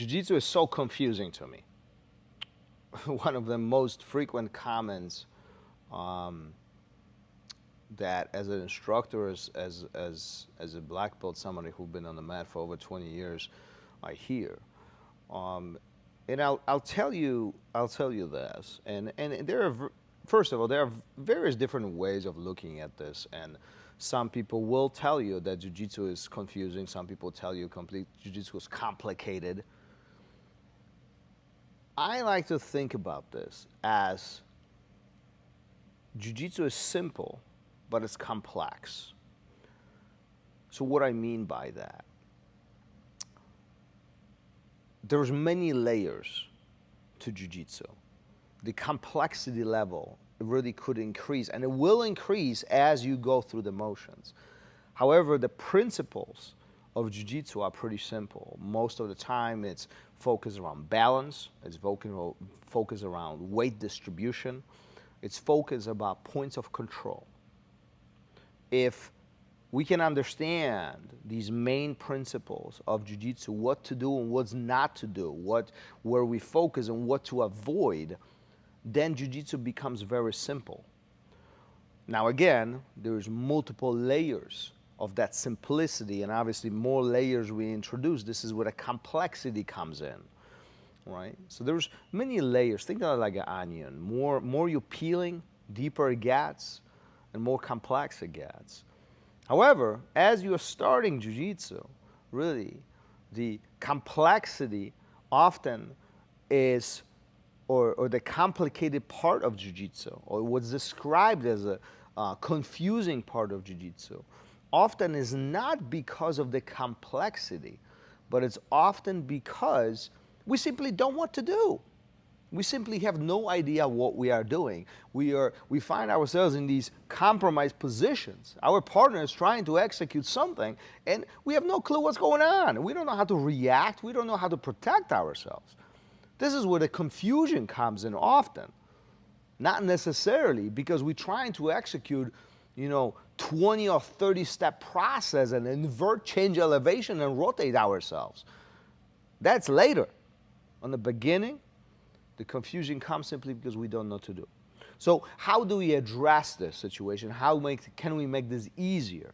Jiu-Jitsu is so confusing to me. One of the most frequent comments um, that as an instructor, as a black belt, somebody who's been on the mat for over 20 years, I hear. Um, and I'll tell you this. And there are, first of all, there are various different ways of looking at this. And some people will tell you that jiu-jitsu is confusing. Some people tell you jiu-jitsu is complicated. I like to think about this as jiu-jitsu is simple, but it's complex. So what I mean by that, there's many layers to jiu-jitsu. The complexity level really could increase, and it will increase as you go through the motions. However, the principles of jiu-jitsu are pretty simple. Most of the time it's focused around balance, it's focused around weight distribution, it's focused about points of control. If we can understand these main principles of jiu-jitsu, what to do and what's not to do, where we focus and what to avoid, then jiu-jitsu becomes very simple. Now again, there's multiple layers of that simplicity, and obviously more layers we introduce, this is where the complexity comes in, right? So there's many layers. Think of it like an onion. More you're peeling, deeper it gets, and more complex it gets. However, as you're starting jiu-jitsu, really, the complexity often is, or the complicated part of jiu-jitsu, or what's described as a confusing part of jiu-jitsu, often is not because of the complexity, but it's often because we simply don't want to do. We simply have no idea what we are doing. We find ourselves in these compromised positions. Our partner is trying to execute something, and we have no clue what's going on. We don't know how to react. We don't know how to protect ourselves. This is where the confusion comes in often. Not necessarily because we're trying to execute, 20 or 30 step process and invert, change elevation, and rotate ourselves. That's later. On the beginning, the confusion comes simply because we don't know what to do. So how do we address this situation? Can we make this easier?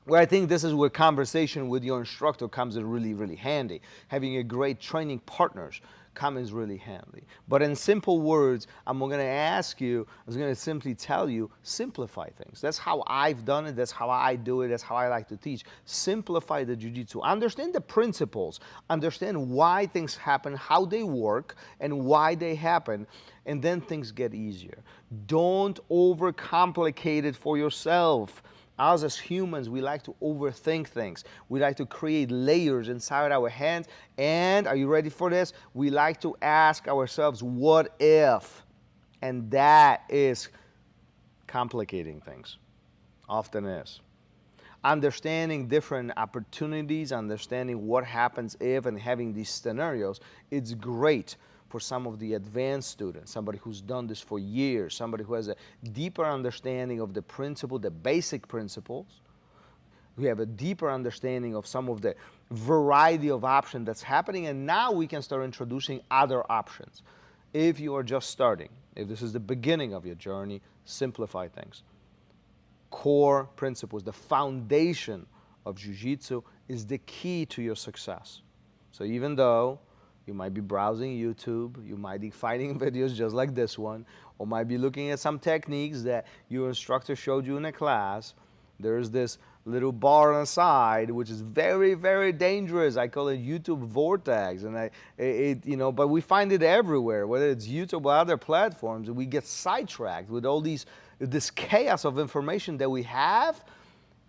Well, I think this is where conversation with your instructor comes in really, really handy. Having a great training partners comes really handy. But in simple words, I'm going to simply tell you, simplify things. That's how I've done it. That's how I do it. That's how I like to teach. Simplify the jiu-jitsu. Understand the principles. Understand why things happen, how they work, and why they happen. And then things get easier. Don't overcomplicate it for yourself. Us as humans, we like to overthink things. We like to create layers inside our hands. And, are you ready for this? We like to ask ourselves, what if? And that is complicating things. Often is. Understanding different opportunities, understanding what happens if, and having these scenarios, it's great for some of the advanced students, somebody who's done this for years, somebody who has a deeper understanding of the principle, the basic principles. We have a deeper understanding of some of the variety of options that's happening, and now we can start introducing other options. If you are just starting, if this is the beginning of your journey, simplify things. Core principles, the foundation of jiu-jitsu is the key to your success. So even though you might be browsing YouTube, you might be finding videos just like this one, or might be looking at some techniques that your instructor showed you in a class. There's this little bar on the side, which is very, very dangerous. I call it YouTube vortex, and but we find it everywhere, whether it's YouTube or other platforms. We get sidetracked with all this chaos of information that we have,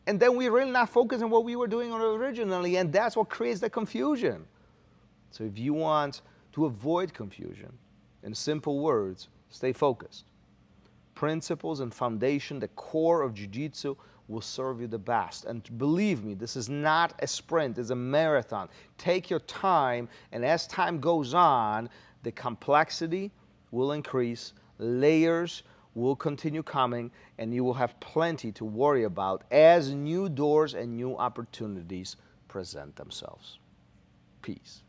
and then we're really not focused on what we were doing originally, and that's what creates the confusion. So if you want to avoid confusion, in simple words, stay focused. Principles and foundation, the core of jiu-jitsu, will serve you the best. And believe me, this is not a sprint, it's a marathon. Take your time, and as time goes on, the complexity will increase, layers will continue coming, and you will have plenty to worry about as new doors and new opportunities present themselves. Peace.